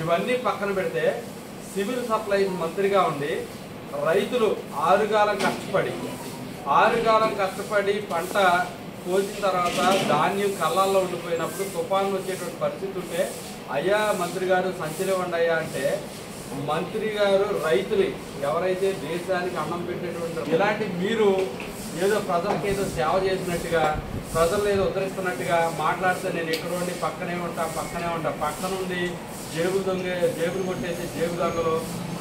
ఇవన్నీ పక్కన పెడితే సివిల్ సప్లైస్ మంత్రిగా ఉండి రైతులు ఆరుగాలం కష్టపడి పంట కోసిన తర్వాత ధాన్యం కళ్ళల్లో ఉండిపోయినప్పుడు తుఫాను వచ్చేటువంటి పరిస్థితి ఉంటే అయ్యా మంత్రి గారు సంచలేవండి అయ్యా అంటే మంత్రి గారు రైతులు ఎవరైతే దేశానికి అన్నం పెట్టేటువంటి ఇలాంటి మీరు ఏదో ప్రజలకు ఏదో సేవ చేసినట్టుగా ప్రజలు ఏదో ఉద్ధరిస్తున్నట్టుగా మాట్లాడితే నేను ఎక్కడ ఉండి పక్కనే ఉంటా పక్కన ఉండి జేబులు కొట్టేసి జేబు దొంగలు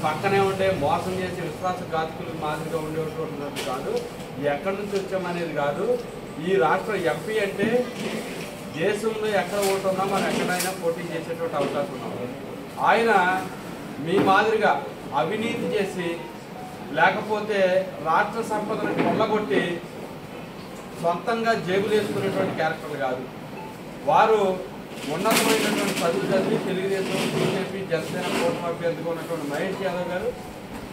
పక్కనే ఉండే మోసం చేసి విశ్వాసఘాతకులు మాదిరిగా ఉండేటువంటి కాదు. ఎక్కడి నుంచి వచ్చామనేది కాదు. ఈ రాష్ట్ర ఎంపీ అంటే దేశంలో ఎక్కడ ఓటు ఉన్నా మనం ఎక్కడైనా పోటీ చేసేటువంటి అవకాశం ఉన్నాం. ఆయన మీ మాదిరిగా అవినీతి చేసి లేకపోతే రాష్ట్ర సంపదను కొల్లగొట్టి సొంతంగా జేబులు వేసుకునేటువంటి క్యారెక్టర్లు కాదు. వారు ఉన్నతమైనటువంటి చదువు చదివి తెలుగుదేశం బీజేపీ జనసేన కూటమి అభ్యర్థిగా ఉన్నటువంటి మహేష్ యాదవ్ గారు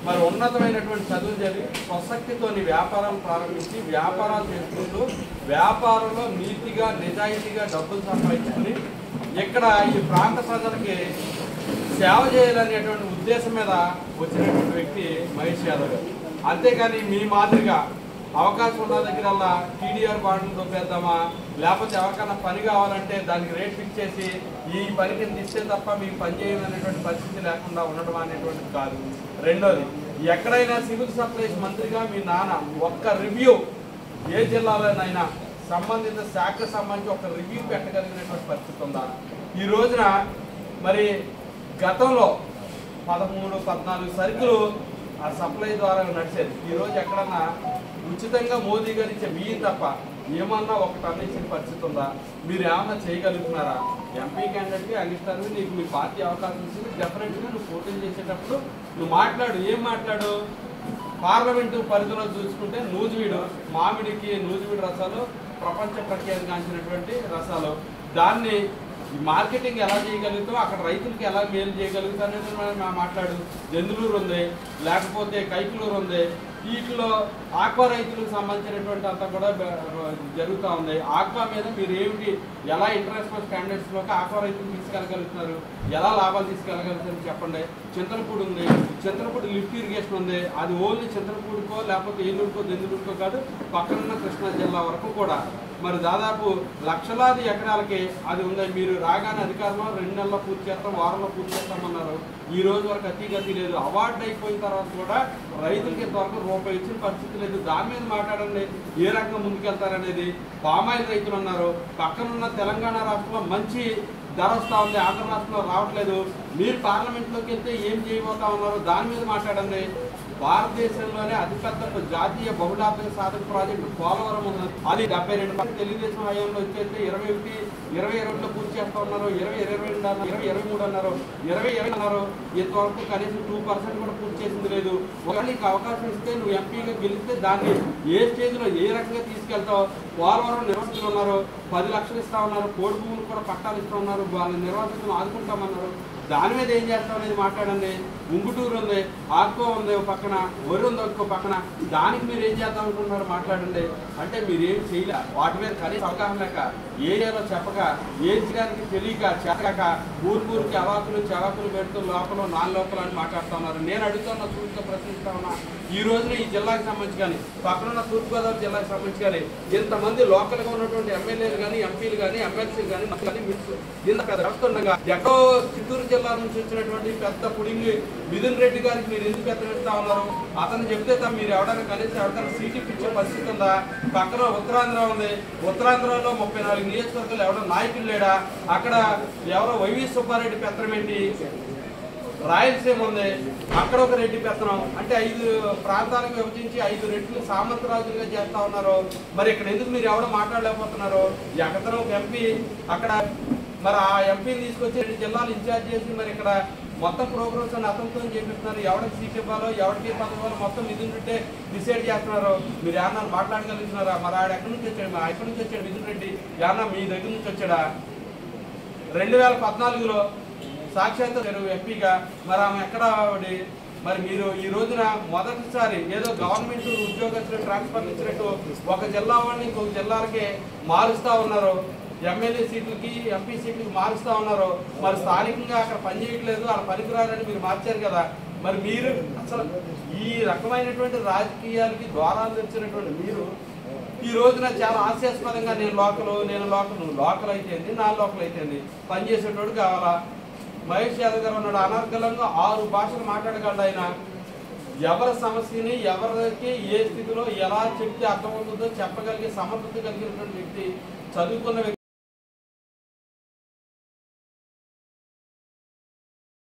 మరి ఉన్నతమైనటువంటి చదువు చదివి స్వశక్తితోని వ్యాపారం ప్రారంభించి వ్యాపారాలు చేసుకుంటూ వ్యాపారంలో నీతిగా నిజాయితీగా డబ్బులు సంపాదించుకుని ఇక్కడ ఈ ప్రాంత ప్రజలకి సేవ చేయాలనేటువంటి ఉద్దేశం మీద వచ్చినటువంటి వ్యక్తి మహేష్ యాదవ్ గారు. అంతేకాని మీ మాదిరిగా అవకాశం ఉన్న దగ్గరల్లా టీడీఆర్ బాండ్లు దొబ్బేద్దామా లేకపోతే ఎవరికైనా పని కావాలంటే దానికి రేట్ ఫిక్స్ చేసి ఈ పనికి ఇస్తే తప్ప మీకు పని చేయాలనేటువంటి పరిస్థితి లేకుండా ఉండడం అనేటువంటిది కాదు. రెండోది, ఎక్కడైనా సివిల్ సప్లైస్ మంత్రిగా మీ నాన్న ఒక్క రివ్యూ ఏ జిల్లాలోనైనా సంబంధిత శాఖకు సంబంధించి ఒక రివ్యూ పెట్టగలిగినటువంటి పరిస్థితి ఉందా? ఈ రోజున మరి గతంలో 13-14 సరుకులు ఆ సప్లై ద్వారా నడిచేది. ఈరోజు ఎక్కడన్నా ఉచితంగా మోదీ గారు ఇచ్చే బియ్యం తప్ప ఏమన్నా ఒకటి అందించిన పరిస్థితి ఉందా? మీరు ఏమన్నా చేయగలుగుతున్నారా? ఎంపీ క్యాండిడేట్కి అందిస్తారు, నీకు మీ పార్టీ అవకాశం ఇచ్చింది, డెఫినెట్గా నువ్వు పోటీ చేసేటప్పుడు నువ్వు ఏం మాట్లాడు. పార్లమెంటు పరిధిలో చూసుకుంటే మామిడికి నూజివీడు రసాలు ప్రపంచ ప్రఖ్యాతిగాంచినటువంటి రసాలు, దాన్ని మార్కెటింగ్ ఎలా చేయగలుగుతాం, అక్కడ రైతులకి ఎలా మేలు చేయగలుగుతాం అనేది మనం మాట్లాడు. జందులూరు ఉంది, లేకపోతే కైకులూరు ఉంది, వీటిలో ఆక్వా రైతులకు సంబంధించినటువంటి అంతా కూడా జరుగుతూ ఉంది. ఆక్వా మీద మీరు ఏమిటి ఎలా ఇంటర్నేషనల్ స్టాండర్డ్స్లోకి ఆక్వా రైతులు తీసుకెళ్ళగలుగుతున్నారు, ఎలా లాభాలు తీసుకెళ్ళగలుగుతారు చెప్పండి. చింతలపూడి ఉంది, చింతలపూడి లిఫ్ట్ ఇరిగేషన్ ఉంది, అది ఓన్లీ చింతలపూడికో లేకపోతే ఏలూరుకో దెందులూరుకో కాదు, పక్కనున్న కృష్ణా జిల్లా వరకు కూడా మరి దాదాపు లక్షలాది ఎకరాలకి అది ఉంది. మీరు రాగానే అధికారంలో 2 నెలల్లో పూర్తి చేస్తాం, వారంలో పూర్తి చేస్తామన్నారు. ఈ రోజు వరకు అతిగతి లేదు. అవార్డు అయిపోయిన తర్వాత కూడా రైతులకి ఇంతవరకు రూపాయి ఇచ్చిన పరిస్థితి లేదు. దాని మీద మాట్లాడండి, ఏ రకంగా ముందుకెళ్తారనేది. పామాయిల్ రైతులు ఉన్నారు, పక్కనున్న తెలంగాణ రాష్ట్రంలో మంచి ధర వస్తూ ఉంది, ఆంధ్ర రాష్ట్రంలో రావట్లేదు. మీరు పార్లమెంట్లోకి వెళ్తే ఏం చేయబోతా ఉన్నారు దాని మీద మాట్లాడండి. భారతదేశంలోనే అతిపెద్ద జాతీయ బహుళార్థక సాధక ప్రాజెక్టు పోలవరం ఉంది. అది 72 తెలుగుదేశం హయాంలో వచ్చేస్తే 2021లో పూర్తి చేస్తా ఉన్నారు, 2022 అన్నారు, 2023 అన్నారు, 2020 అన్నారు. ఇంతవరకు కనీసం 2% కూడా పూర్తి చేసింది లేదు. ఒకరికి అవకాశం ఇస్తే నువ్వు ఎంపీగా గెలిస్తే దాన్ని ఏ స్టేజ్లో ఏ రకంగా తీసుకెళ్తావు? పోలవరం నిర్వాసితులు ఉన్నారు, 10 లక్షలు ఇస్తా ఉన్నారు, కోడి భూములు కూడా పట్టాలు ఇస్తా ఉన్నారు, వాళ్ళ నిర్వాసితులు ఆదుకుంటామన్నారు. దాని మీద ఏం చేస్తాం అనేది మాట్లాడండి. ఉంగుటూరు ఉంది, ఆర్కో ఉంది ఒక పక్కన, వరి ఉంది ఇంకో పక్కన, దానికి మీరు ఏం చేద్దాం అనుకుంటున్నారు మాట్లాడండి. అంటే మీరేం చేయలే, వాటి మీద కనీస అవగాహన లేక, ఏరియాలో చెప్పక, ఏం చేయడానికి తెలియక చెప్పక ఊరికి చవాకులు పెడుతూ లోపల లోపల అని మాట్లాడుతున్నారు. నేను అడుగుతున్నా, సూటిగా ప్రశ్నిస్తా ఉన్నా, ఈ రోజున ఈ జిల్లాకి సంబంధించి కానీ పక్కనున్న తూర్పుగోదావరి జిల్లాకి సంబంధించి కానీ ఇంతమంది లోకల్గా ఉన్నటువంటి ఎమ్మెల్యేలు కానీ ఎంపీలు కానీ ఎమ్మెల్సీలు కానీ ఇంత పెద్ద వస్తుండగా ఎక్కడో చిత్తూరు జిల్లా నుంచి వచ్చినటువంటి పెద్ద పుడింగి మిథున్ రెడ్డి గారికి మీరు ఎందుకు ఎత్తనిస్తా ఉన్నారు? అతను చెప్తే మీరు ఎవరైనా కనీసం ఎవరికైనా సీటు ఇచ్చే పరిస్థితి ఉందా? పక్కన ఉత్తరాంధ్ర ఉంది, ఉత్తరాంధ్రలో 34 నియోజకవర్గాలు ఎవరో నాయకులు లేడా? అక్కడ ఎవరో వైవి సుబ్బారెడ్డి పెత్తనం ఏంటి? రాయలసీమ ఉంది, అక్కడ ఒక రెడ్డి పెత్తనం. అంటే 5 ప్రాంతాలకు విభజించి 5 రెడ్లు సామంతరాజులుగా చేస్తా ఉన్నారు. మరి ఇక్కడ ఎందుకు మీరు ఎవడో మాట్లాడలేకపోతున్నారు? ఎక్కడో ఒక ఎంపీ అక్కడ మరి ఆ ఎంపీని తీసుకొచ్చి 2 జిల్లాలు ఇన్ఛార్జ్ చేసి మరి ఇక్కడ మొత్తం ప్రోగ్రామ్స్ అని అతనితో చేపిస్తున్నారు. ఎవరికి సీట్ ఇవ్వాలో ఎవరికి పదవి ఇవ్వాలో మొత్తం మిథున్ రెడ్డి డిసైడ్ చేస్తున్నారు. మీరు ఏమన్నా మాట్లాడగలుగుతున్నారా? మరి ఆడ ఎక్కడి నుంచి వచ్చాడు? ఎక్కడి నుంచి వచ్చాడు మిథున్ రెడ్డి? ఏమన్నా మీ దగ్గర నుంచి వచ్చాడా? 2014లో సాక్షాత్ ఎంపీగా మరి ఆమె ఎక్కడ మరి మీరు ఈ రోజున మొదటిసారి ఏదో గవర్నమెంట్ ఉద్యోగస్తులు ట్రాన్స్ఫర్ ఇచ్చినట్టు ఒక జిల్లా వాడిని ఇంకొక జిల్లాలకి మారుస్తూ ఉన్నారు. ఎమ్మెల్యే సీట్లకి ఎంపీ సీట్లకి మారుస్తూ ఉన్నారు. మరి స్థానికంగా అక్కడ పనిచేయట్లేదు, అలా పనికిరారని మీరు మార్చారు కదా. మరి మీరు అసలు ఈ రకమైనటువంటి రాజకీయాలకి ద్వారాలు తెచ్చినటువంటి మీరు ఈ రోజున చాలా హాస్యాస్పదంగా నేను లోకల్ నువ్వు లోకల్ అయితేంది, నా లోకల్ అయితేంది, పనిచేసేటోడు కావాలా. మహేష్ యాదవ్ గారు ఉన్నాడు, అనర్గళంగా 6 భాషలు మాట్లాడగలడు ఆయన. ఎవరి సమస్యని ఎవరికి ఏ స్థితిలో ఎలా చెప్తే అర్థమవుతుందో చెప్పగలిగే సమర్థత కలిగినటువంటి వ్యక్తి, చదువుకున్న వ్యక్తి.